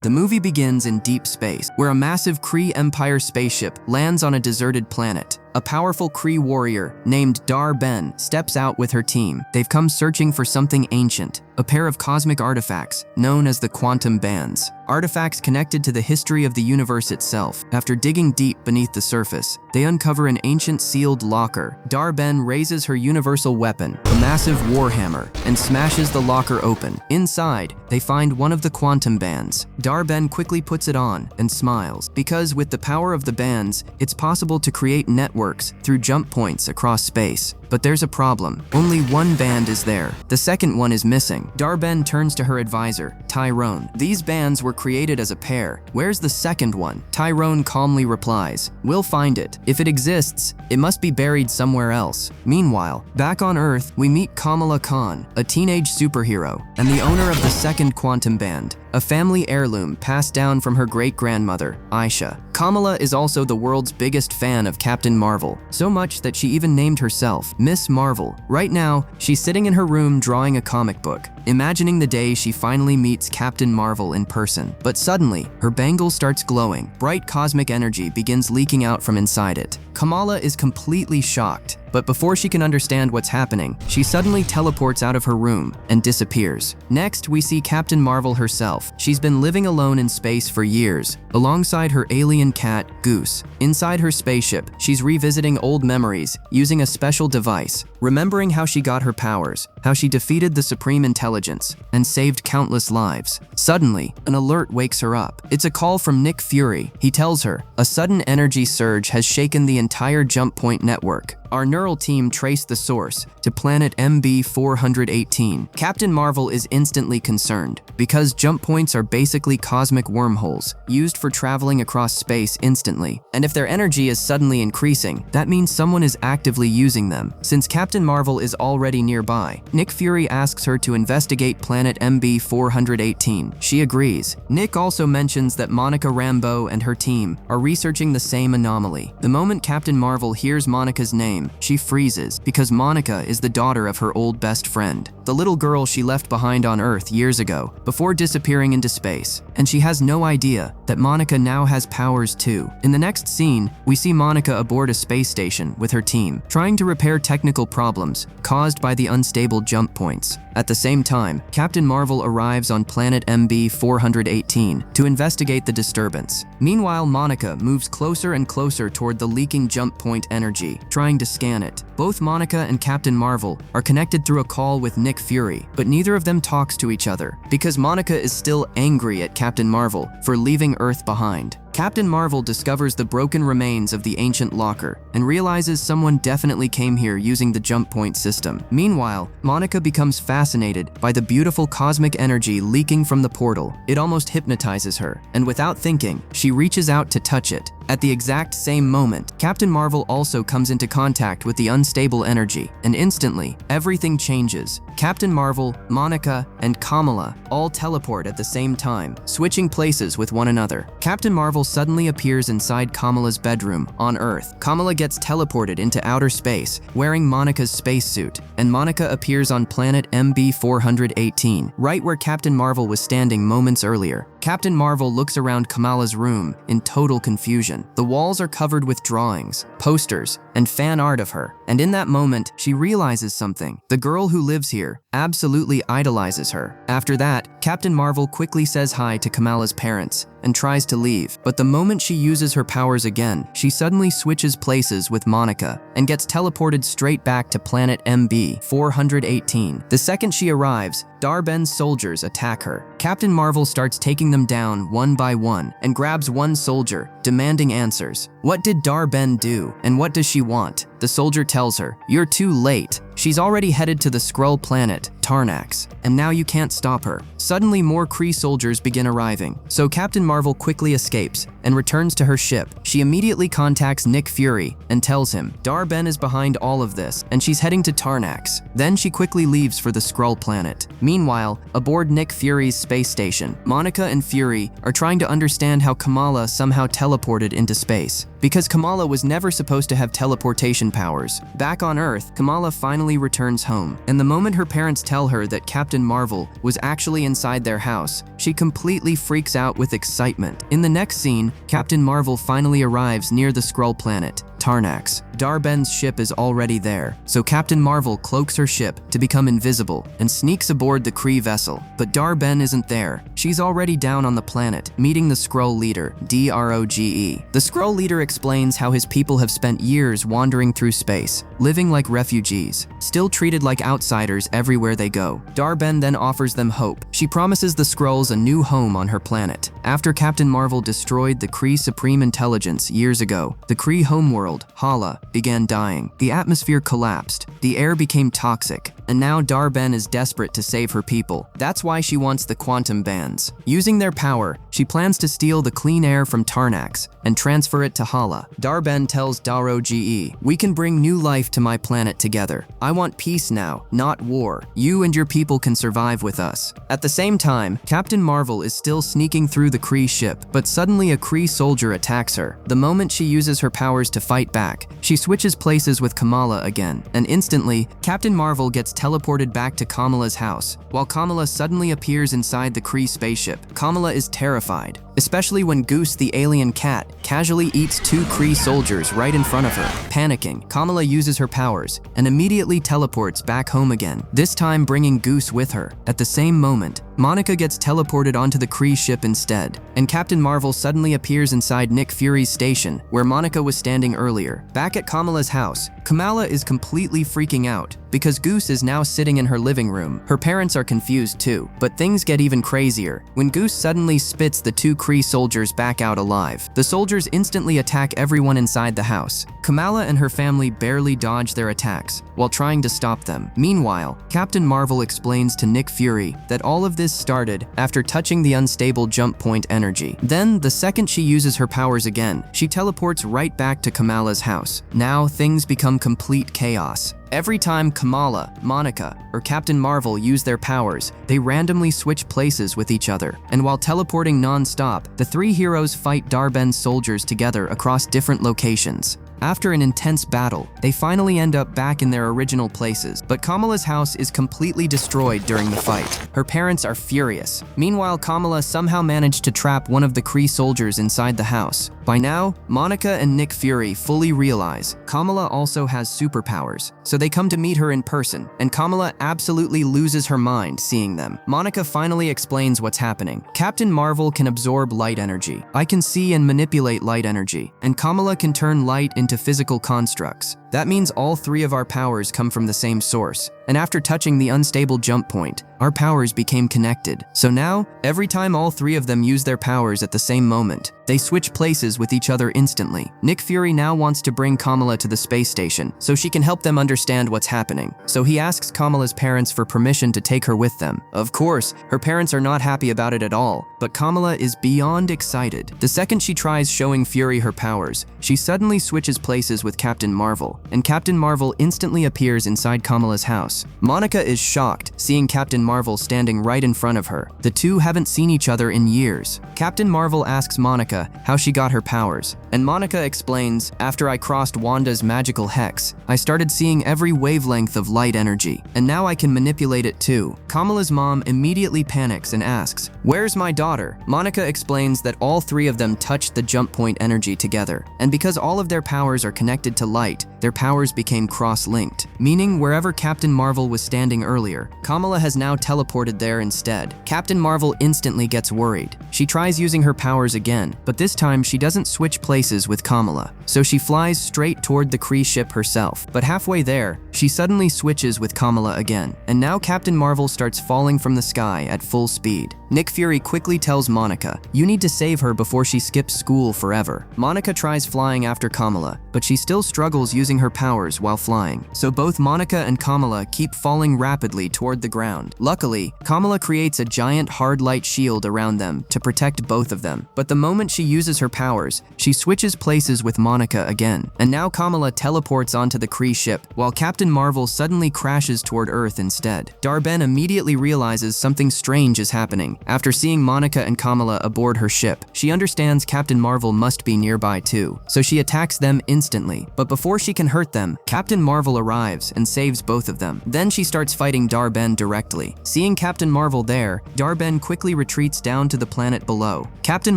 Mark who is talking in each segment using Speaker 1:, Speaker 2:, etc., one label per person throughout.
Speaker 1: The movie begins in deep space, where a massive Kree Empire spaceship lands on a deserted planet. A powerful Kree warrior named Darben steps out with her team. They've come searching for something ancient, a pair of cosmic artifacts known as the quantum bands. Artifacts connected to the history of the universe itself. After digging deep beneath the surface, they uncover an ancient sealed locker. Darben raises her universal weapon, a massive warhammer, and smashes the locker open. Inside, they find one of the quantum bands. Darben quickly puts it on and smiles, because with the power of the bands, it's possible to create networks through jump points across space. But there's a problem. Only one band is there. The second one is missing. Darben turns to her advisor, Tyrone. These bands were created as a pair. Where's the second one? Tyrone calmly replies, "We'll find it. If it exists, it must be buried somewhere else." Meanwhile, back on Earth, we meet Kamala Khan, a teenage superhero, and the owner of the second quantum band, a family heirloom passed down from her great-grandmother, Aisha. Kamala is also the world's biggest fan of Captain Marvel, so much that she even named herself Miss Marvel. Right now, she's sitting in her room drawing a comic book, imagining the day she finally meets Captain Marvel in person. But suddenly, her bangle starts glowing. Bright cosmic energy begins leaking out from inside it. Kamala is completely shocked, but before she can understand what's happening, she suddenly teleports out of her room and disappears. Next, we see Captain Marvel herself. She's been living alone in space for years, alongside her alien cat, Goose. Inside her spaceship, she's revisiting old memories using a special device, remembering how she got her powers, how she defeated the Supreme Intelligence, and saved countless lives. Suddenly, an alert wakes her up. It's a call from Nick Fury. He tells her, a sudden energy surge has shaken the entire jump point network. Our neural team traced the source to planet MB-418. Captain Marvel is instantly concerned, because jump points are basically cosmic wormholes, used for traveling across space instantly. And if their energy is suddenly increasing, that means someone is actively using them. Since Captain Marvel is already nearby, Nick Fury asks her to investigate planet MB-418. She agrees. Nick also mentions that Monica Rambeau and her team are researching the same anomaly. The moment Captain Marvel hears Monica's name, she freezes, because Monica is the daughter of her old best friend, the little girl she left behind on Earth years ago, before disappearing into space. And she has no idea that Monica now has powers too. In the next scene, we see Monica aboard a space station with her team, trying to repair technical problems caused by the unstable jump points. At the same time, Captain Marvel arrives on planet MB-418 to investigate the disturbance. Meanwhile, Monica moves closer and closer toward the leaking jump point energy, trying to scan it. Both Monica and Captain Marvel are connected through a call with Nick Fury, but neither of them talks to each other, because Monica is still angry at Captain Marvel for leaving Earth behind. Captain Marvel discovers the broken remains of the ancient locker and realizes someone definitely came here using the jump point system. Meanwhile, Monica becomes fascinated by the beautiful cosmic energy leaking from the portal. It almost hypnotizes her, and without thinking, she reaches out to touch it. At the exact same moment, Captain Marvel also comes into contact with the unstable energy, and instantly, everything changes. Captain Marvel, Monica, and Kamala all teleport at the same time, switching places with one another. Captain Marvel suddenly appears inside Kamala's bedroom on Earth. Kamala gets teleported into outer space, wearing Monica's spacesuit, and Monica appears on planet MB-418, right where Captain Marvel was standing moments earlier. Captain Marvel looks around Kamala's room in total confusion. The walls are covered with drawings, posters, and fan art of her, and in that moment, she realizes something. The girl who lives here absolutely idolizes her. After that, Captain Marvel quickly says hi to Kamala's parents and tries to leave, but the moment she uses her powers again, she suddenly switches places with Monica and gets teleported straight back to planet MB-418. The second she arrives, Darben's soldiers attack her. Captain Marvel starts taking them down one by one and grabs one soldier, demanding answers. What did Darben do, and what does she want? The soldier tells her, "You're too late. She's already headed to the Skrull planet, Tarnax, and now you can't stop her." Suddenly, more Kree soldiers begin arriving, so Captain Marvel quickly escapes and returns to her ship. She immediately contacts Nick Fury and tells him Darben is behind all of this, and she's heading to Tarnax. Then she quickly leaves for the Skrull planet. Meanwhile, aboard Nick Fury's space station, Monica and Fury are trying to understand how Kamala somehow teleported into space, because Kamala was never supposed to have teleportation powers. Back on Earth, Kamala finally finally returns home, and the moment her parents tell her that Captain Marvel was actually inside their house, she completely freaks out with excitement. In the next scene, Captain Marvel finally arrives near the Skrull planet, Tarnax. Darben's ship is already there, so Captain Marvel cloaks her ship to become invisible and sneaks aboard the Kree vessel. But Darben isn't there. She's already down on the planet, meeting the Skrull leader, Droge. The Skrull leader explains how his people have spent years wandering through space, living like refugees, still treated like outsiders everywhere they go. Darben then offers them hope. She promises the Skrulls a new home on her planet. After Captain Marvel destroyed the Kree Supreme Intelligence years ago, the Kree homeworld, Hala, began dying. The atmosphere collapsed, the air became toxic, and now Darben is desperate to save her people. That's why she wants the quantum bands. Using their power, she plans to steal the clean air from Tarnax and transfer it to Hala. Darben tells Droge, "We can bring new life to my planet together. I want peace now, not war. You and your people can survive with us." At the same time, Captain Marvel is still sneaking through the Kree ship, but suddenly a Kree soldier attacks her. The moment she uses her powers to fight back, she switches places with Kamala again, and instantly, Captain Marvel gets teleported back to Kamala's house, while Kamala suddenly appears inside the Kree spaceship. Kamala is terrified, especially when Goose the alien cat casually eats 2 Kree soldiers right in front of her. Panicking, Kamala uses her powers and immediately teleports back home again, this time bringing Goose with her. At the same moment, Monica gets teleported onto the Kree ship instead, and Captain Marvel suddenly appears inside Nick Fury's station, where Monica was standing earlier. Back at Kamala's house, Kamala is completely freaking out because Goose is now sitting in her living room. Her parents are confused too, but things get even crazier when Goose suddenly spits the 2 Kree soldiers back out alive. The soldiers instantly attack everyone inside the house. Kamala and her family barely dodge their attacks while trying to stop them. Meanwhile, Captain Marvel explains to Nick Fury that all of this started after touching the unstable jump point energy. Then, the second she uses her powers again, she teleports right back to Kamala's house. Now, things become complete chaos. Every time Kamala, Monica, or Captain Marvel use their powers, they randomly switch places with each other. And while teleporting non-stop, the 3 heroes fight Darben's soldiers together across different locations. After an intense battle, they finally end up back in their original places, but Kamala's house is completely destroyed during the fight. Her parents are furious. Meanwhile, Kamala somehow managed to trap one of the Kree soldiers inside the house. By now, Monica and Nick Fury fully realize Kamala also has superpowers, so they come to meet her in person, and Kamala absolutely loses her mind seeing them. Monica finally explains what's happening. Captain Marvel can absorb light energy. I can see and manipulate light energy, and Kamala can turn light into physical constructs. That means all 3 of our powers come from the same source, and after touching the unstable jump point, our powers became connected. So now, every time all 3 of them use their powers at the same moment, they switch places with each other instantly. Nick Fury now wants to bring Kamala to the space station so she can help them understand what's happening. So he asks Kamala's parents for permission to take her with them. Of course, her parents are not happy about it at all, but Kamala is beyond excited. The second she tries showing Fury her powers, she suddenly switches places with Captain Marvel, and Captain Marvel instantly appears inside Kamala's house. Monica is shocked seeing Captain Marvel standing right in front of her. The 2 haven't seen each other in years. Captain Marvel asks Monica how she got her powers, and Monica explains, "After I crossed Wanda's magical hex, I started seeing every wavelength of light energy, and now I can manipulate it too." Kamala's mom immediately panics and asks, "Where's my daughter?" Monica explains that all 3 of them touched the jump point energy together, and because all of their powers are connected to light, their powers became cross-linked, meaning wherever Captain Marvel was standing earlier, Kamala has now teleported there instead. Captain Marvel instantly gets worried. She tries using her powers again, but this time she doesn't switch places with Kamala, so she flies straight toward the Kree ship herself. But halfway there, she suddenly switches with Kamala again, and now Captain Marvel starts falling from the sky at full speed. Nick Fury quickly tells Monica, "You need to save her before she skips school forever." Monica tries flying after Kamala, but she still struggles using her powers while flying. So both Monica and Kamala keep falling rapidly toward the ground. Luckily, Kamala creates a giant hard light shield around them to protect both of them. But the moment she uses her powers, she switches places with Monica again. And now Kamala teleports onto the Kree ship, while Captain Marvel suddenly crashes toward Earth instead. Darben immediately realizes something strange is happening. After seeing Monica and Kamala aboard her ship, she understands Captain Marvel must be nearby too, so she attacks them instantly. But before she can hurt them, Captain Marvel arrives and saves both of them. Then she starts fighting Darben directly. Seeing Captain Marvel there, Darben quickly retreats down to the planet below. Captain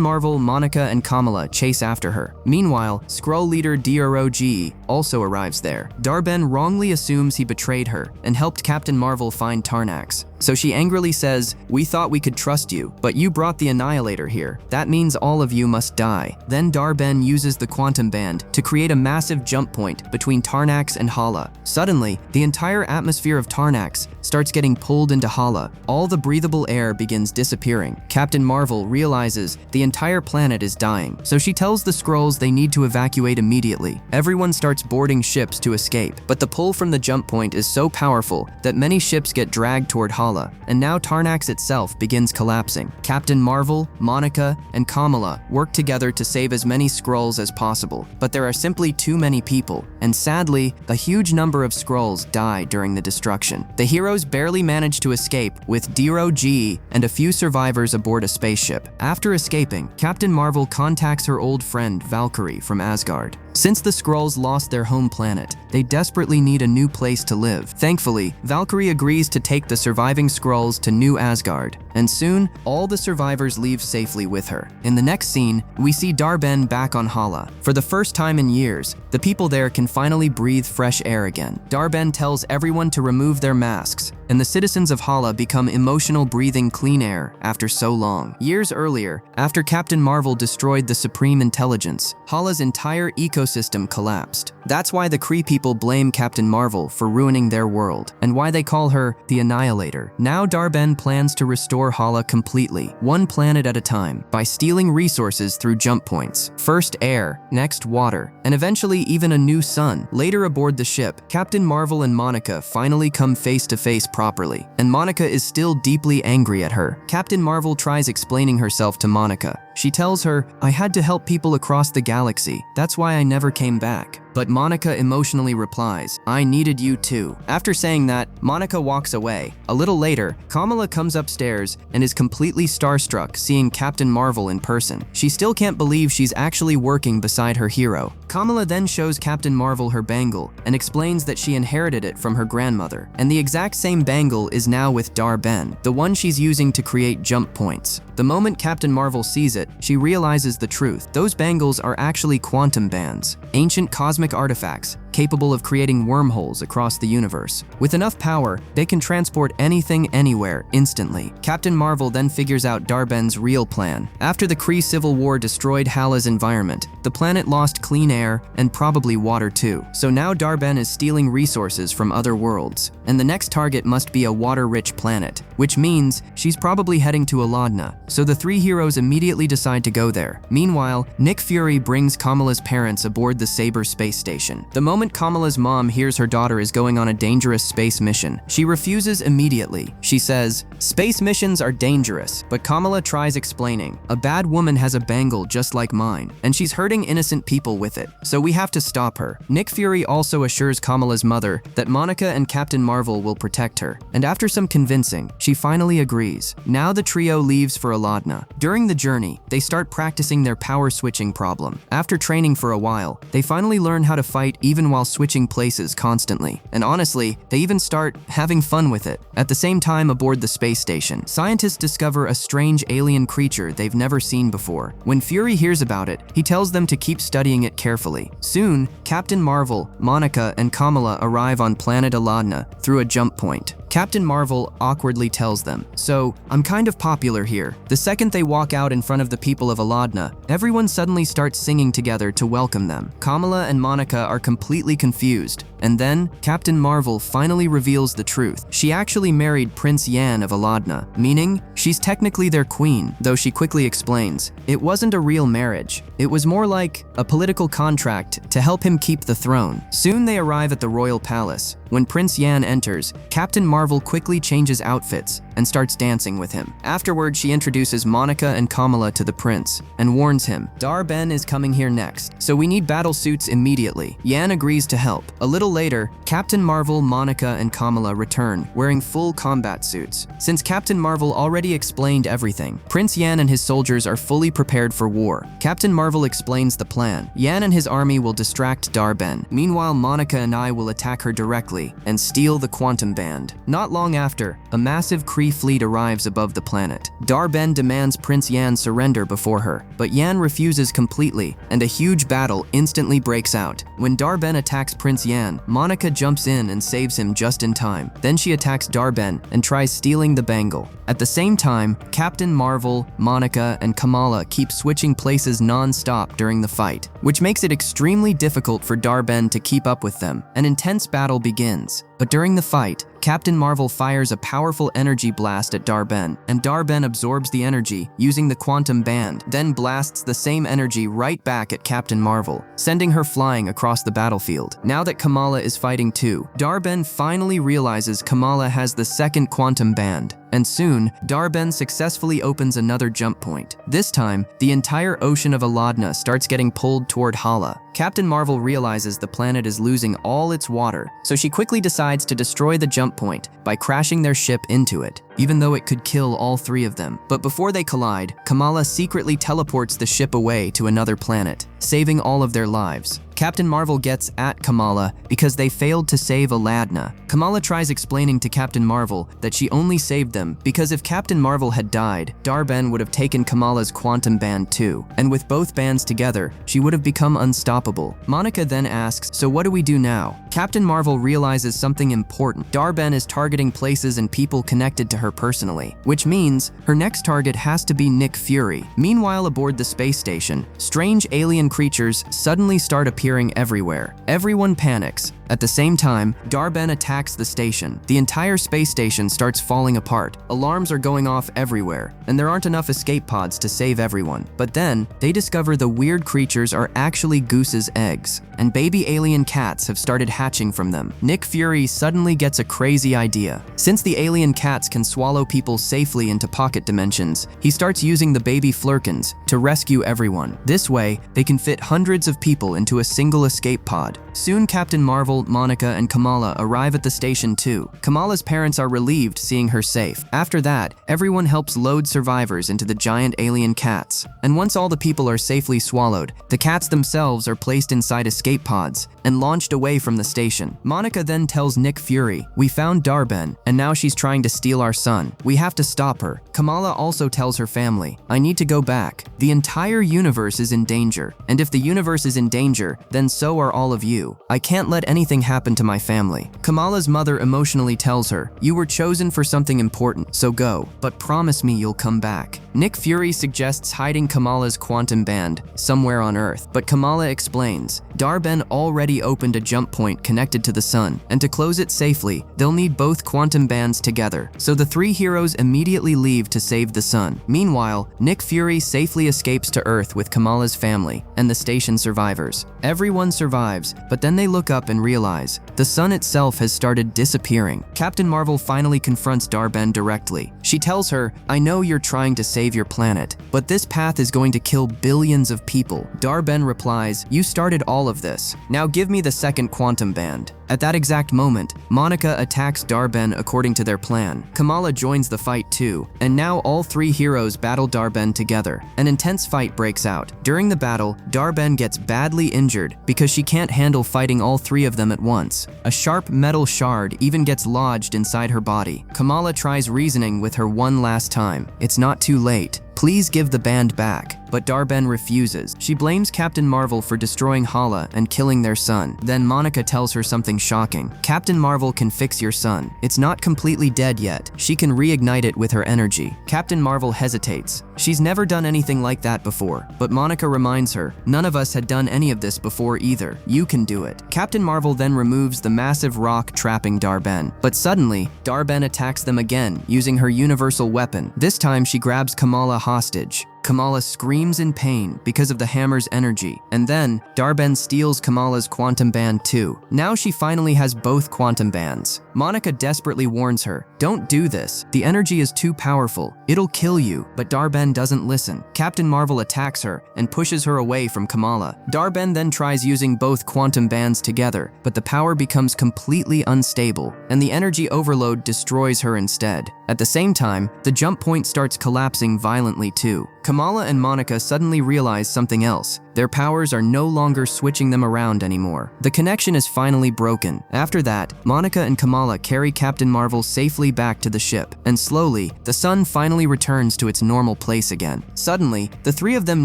Speaker 1: Marvel, Monica, and Kamala chase after her. Meanwhile, Skrull leader DROG also arrives there. Darben wrongly assumes he betrayed her and helped Captain Marvel find Tarnax. So she angrily says, "We thought we could trust you, but you brought the Annihilator here. That means all of you must die." Then Darben uses the quantum band to create a massive jump point between Tarnax and Hala. Suddenly, the entire atmosphere of Tarnax starts getting pulled into Hala. All the breathable air begins disappearing. Captain Marvel realizes the entire planet is dying, so she tells the Skrulls they need to evacuate immediately. Everyone starts boarding ships to escape, but the pull from the jump point is so powerful that many ships get dragged toward Hala, and now Tarnax itself begins collapsing. Captain Marvel, Monica, and Kamala work together to save as many Skrulls as possible, but there are simply too many people, and sadly, a huge number of Skrulls die during the destruction. The heroes barely manage to escape, with DROG and a few survivors aboard a spaceship. After escaping, Captain Marvel contacts her old friend Valkyrie from Asgard. Since the Skrulls lost their home planet, they desperately need a new place to live. Thankfully, Valkyrie agrees to take the surviving Skrulls to New Asgard, and soon, all the survivors leave safely with her. In the next scene, we see Darben back on Hala. For the first time in years, the people there can finally breathe fresh air again. Darben tells everyone to remove their masks, and the citizens of Hala become emotional breathing clean air after so long. Years earlier, after Captain Marvel destroyed the Supreme Intelligence, Hala's entire ecosystem collapsed. That's why the Kree people blame Captain Marvel for ruining their world, and why they call her the Annihilator. Now Darben plans to restore Hala completely, one planet at a time, by stealing resources through jump points. First air, next water, and eventually even a new sun. Later aboard the ship, Captain Marvel and Monica finally come face to face properly, and Monica is still deeply angry at her. Captain Marvel tries explaining herself to Monica. She tells her, "I had to help people across the galaxy. That's why I never came back." But Monica emotionally replies, "I needed you too." After saying that, Monica walks away. A little later, Kamala comes upstairs and is completely starstruck seeing Captain Marvel in person. She still can't believe she's actually working beside her hero. Kamala then shows Captain Marvel her bangle and explains that she inherited it from her grandmother. And the exact same bangle is now with Darben, the one she's using to create jump points. The moment Captain Marvel sees it, she realizes the truth. Those bangles are actually quantum bands, ancient cosmic artifacts capable of creating wormholes across the universe. With enough power, they can transport anything anywhere instantly. Captain Marvel then figures out Darben's real plan. After the Kree Civil War destroyed Hala's environment, the planet lost clean air and probably water too. So now Darben is stealing resources from other worlds, and the next target must be a water-rich planet, which means she's probably heading to Aladna. So the three heroes immediately decide to go there. Meanwhile, Nick Fury brings Kamala's parents aboard the Saber space station. The moment Kamala's mom hears her daughter is going on a dangerous space mission, she refuses immediately. She says, "Space missions are dangerous," but Kamala tries explaining, "A bad woman has a bangle just like mine, and she's hurting innocent people with it, so we have to stop her." Nick Fury also assures Kamala's mother that Monica and Captain Marvel will protect her, and after some convincing, she finally agrees. Now the trio leaves for Aladna. During the journey, they start practicing their power switching problem. After training for a while, they finally learn how to fight even while switching places constantly. And honestly, they even start having fun with it. At the same time, aboard the space station, scientists discover a strange alien creature they've never seen before. When Fury hears about it, he tells them to keep studying it carefully. Soon, Captain Marvel, Monica, and Kamala arrive on planet Aladna through a jump point. Captain Marvel awkwardly tells them, "So, I'm kind of popular here." The second they walk out in front of the people of Aladna, everyone suddenly starts singing together to welcome them. Kamala and Monica are completely confused, and then Captain Marvel finally reveals the truth. She actually married Prince Yan of Aladna, meaning she's technically their queen, though she quickly explains, it wasn't a real marriage. It was more like a political contract to help him keep the throne. Soon they arrive at the royal palace. When Prince Yan enters, Captain Marvel quickly changes outfits and starts dancing with him. Afterward, she introduces Monica and Kamala to the prince and warns him, Darben is coming here next, so we need battle suits immediately. Yan agrees to help. A little later, Captain Marvel, Monica, and Kamala return, wearing full combat suits. Since Captain Marvel already explained everything, Prince Yan and his soldiers are fully prepared for war. Captain Marvel explains the plan. Yan and his army will distract Darben. Meanwhile, Monica and I will attack her directly and steal the quantum band. Not long after, a massive Kree fleet arrives above the planet. Darben demands Prince Yan surrender before her, but Yan refuses completely, and a huge battle instantly breaks out. When Darben attacks Prince Yan, Monica jumps in and saves him just in time. Then she attacks Darben and tries stealing the bangle. At the same time, Captain Marvel, Monica, and Kamala keep switching places non-stop during the fight, which makes it extremely difficult for Darben to keep up with them. An intense battle begins. But during the fight, Captain Marvel fires a powerful energy blast at Darben, and Darben absorbs the energy using the quantum band, then blasts the same energy right back at Captain Marvel, sending her flying across the battlefield. Now that Kamala is fighting too, Darben finally realizes Kamala has the second quantum band, and soon, Darben successfully opens another jump point. This time, the entire ocean of Aladna starts getting pulled toward Hala. Captain Marvel realizes the planet is losing all its water, so she quickly decides to destroy the jump point by crashing their ship into it, even though it could kill all three of them. But before they collide, Kamala secretly teleports the ship away to another planet, saving all of their lives. Captain Marvel gets at Kamala because they failed to save Aladna. Kamala tries explaining to Captain Marvel that she only saved them because if Captain Marvel had died, Darben would have taken Kamala's quantum band too, and with both bands together, she would have become unstoppable. Monica then asks, so what do we do now? Captain Marvel realizes something important. Darben is targeting places and people connected to her personally, which means her next target has to be Nick Fury. Meanwhile, aboard the space station, strange alien creatures suddenly start appearing everywhere. Everyone panics. At the same time, Darben attacks the station. The entire space station starts falling apart. Alarms are going off everywhere, and there aren't enough escape pods to save everyone. But then, they discover the weird creatures are actually Goose's eggs, and baby alien cats have started hatching from them. Nick Fury suddenly gets a crazy idea. Since the alien cats can swallow people safely into pocket dimensions, he starts using the baby flurkins to rescue everyone. This way, they can fit hundreds of people into a single escape pod. Soon, Captain Marvel, Monica, and Kamala arrive at the station too. Kamala's parents are relieved seeing her safe. After that, everyone helps load survivors into the giant alien cats. And once all the people are safely swallowed, the cats themselves are placed inside escape pods and launched away from the station. Monica then tells Nick Fury, we found Darben, and now she's trying to steal our son. We have to stop her. Kamala also tells her family, I need to go back. The entire universe is in danger, and if the universe is in danger, then so are all of you. I can't let anything happen to my family. Kamala's mother emotionally tells her, you were chosen for something important, so go, but promise me you'll come back. Nick Fury suggests hiding Kamala's quantum band somewhere on Earth, but Kamala explains, Darben already opened a jump point connected to the sun, and to close it safely, they'll need both quantum bands together. So the three heroes immediately leave to save the sun. Meanwhile, Nick Fury safely escapes to Earth with Kamala's family and the station survivors. Everyone survives, but then they look up and realize the sun itself has started disappearing. Captain Marvel finally confronts Darben directly. She tells her, I know you're trying to save your planet, but this path is going to kill billions of people. Darben replies, you started all of this. Now give me the second quantum band. At that exact moment, Monica attacks Darben according to their plan. Kamala joins the fight too, and now all three heroes battle Darben together. An intense fight breaks out. During the battle, Darben gets badly injured because she can't handle fighting all three of them at once. A sharp metal shard even gets lodged inside her body. Kamala tries reasoning with her one last time. It's not too late. Please give the band back. But Darben refuses. She blames Captain Marvel for destroying Hala and killing their son. Then Monica tells her something shocking. Captain Marvel can fix your son. It's not completely dead yet. She can reignite it with her energy. Captain Marvel hesitates. She's never done anything like that before, but Monica reminds her, none of us had done any of this before either. You can do it. Captain Marvel then removes the massive rock trapping Darben. But suddenly, Darben attacks them again using her universal weapon. This time she grabs Kamala hostage. Kamala screams in pain because of the hammer's energy, and then Darben steals Kamala's quantum band too. Now she finally has both quantum bands. Monica desperately warns her, "Don't do this. The energy is too powerful. It'll kill you." But Darben doesn't listen. Captain Marvel attacks her and pushes her away from Kamala. Darben then tries using both quantum bands together, but the power becomes completely unstable, and the energy overload destroys her instead. At the same time, the jump point starts collapsing violently too. Kamala and Monica suddenly realize something else. Their powers are no longer switching them around anymore. The connection is finally broken. After that, Monica and Kamala carry Captain Marvel safely back to the ship, and slowly, the sun finally returns to its normal place again. Suddenly, the three of them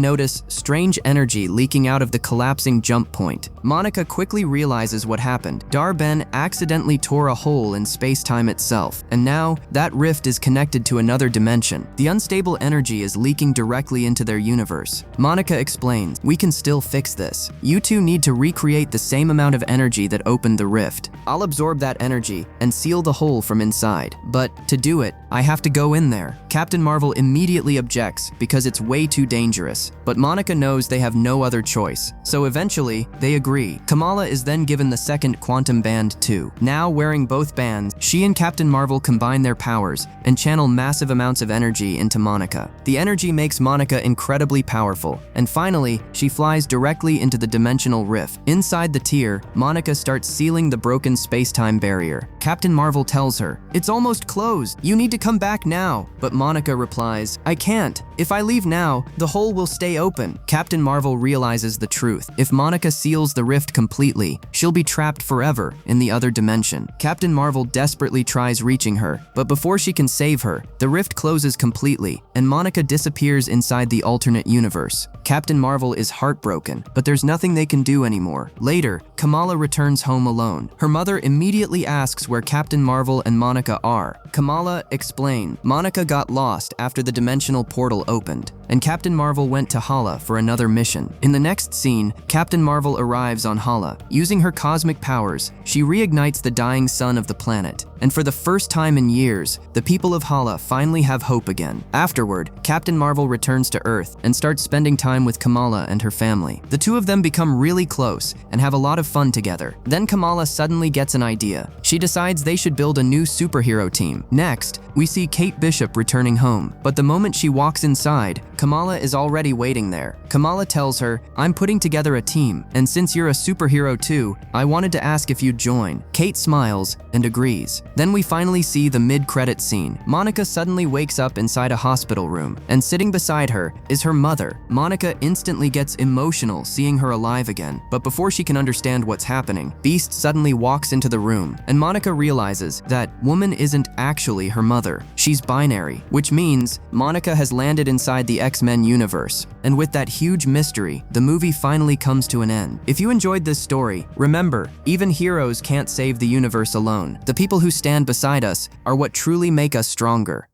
Speaker 1: notice strange energy leaking out of the collapsing jump point. Monica quickly realizes what happened. Darben accidentally tore a hole in space-time itself, and now that rift is connected to another dimension. The unstable energy is leaking directly into their universe. Monica explains, "We can still fix this. You two need to recreate the same amount of energy that opened the rift. I'll absorb that energy and seal the hole from inside. But to do it, I have to go in there." Captain Marvel immediately objects because it's way too dangerous, but Monica knows they have no other choice. So eventually, they agree. Kamala is then given the second quantum band too. Now wearing both bands, she and Captain Marvel combine their powers and channel massive amounts of energy into Monica. The energy makes Monica incredibly powerful, and finally, she flies directly into the dimensional rift. Inside the tier, Monica starts sealing the broken space-time barrier. Captain Marvel tells her, "It's almost closed. You need to come back now." But Monica replies, "I can't. If I leave now, the hole will stay open." Captain Marvel realizes the truth. If Monica seals the rift completely, she'll be trapped forever in the other dimension. Captain Marvel desperately tries reaching her, but before she can save her, the rift closes completely, and Monica disappears inside the alternate universe. Captain Marvel is heartbroken, but there's nothing they can do anymore. Later, Kamala returns home alone. Her mother immediately asks where Captain Marvel and Monica are. Kamala explains, Monica got lost after the dimensional portal opened, and Captain Marvel went to Hala for another mission. In the next scene, Captain Marvel arrives on Hala. Using her cosmic powers, she reignites the dying sun of the planet, and for the first time in years, the people of Hala finally have hope again. Afterward, Captain Marvel returns to Earth and starts spending time with Kamala and her family. The two of them become really close and have a lot of fun together. Then Kamala suddenly gets an idea. She decides they should build a new superhero team. Next, we see Kate Bishop returning home, but the moment she walks inside, Kamala is already waiting there. Kamala tells her, "I'm putting together a team, and since you're a superhero too, I wanted to ask if you'd join." Kate smiles and agrees. Then we finally see the mid-credit scene. Monica suddenly wakes up inside a hospital room, and sitting beside her is her mother. Monica instantly gets emotional seeing her alive again, but before she can understand what's happening, Beast suddenly walks into the room, and Monica realizes that woman isn't actually her mother. She's binary, which means Monica has landed inside the X-Men universe. And with that huge mystery, the movie finally comes to an end. If you enjoyed this story, remember, even heroes can't save the universe alone. The people who stand beside us are what truly make us stronger.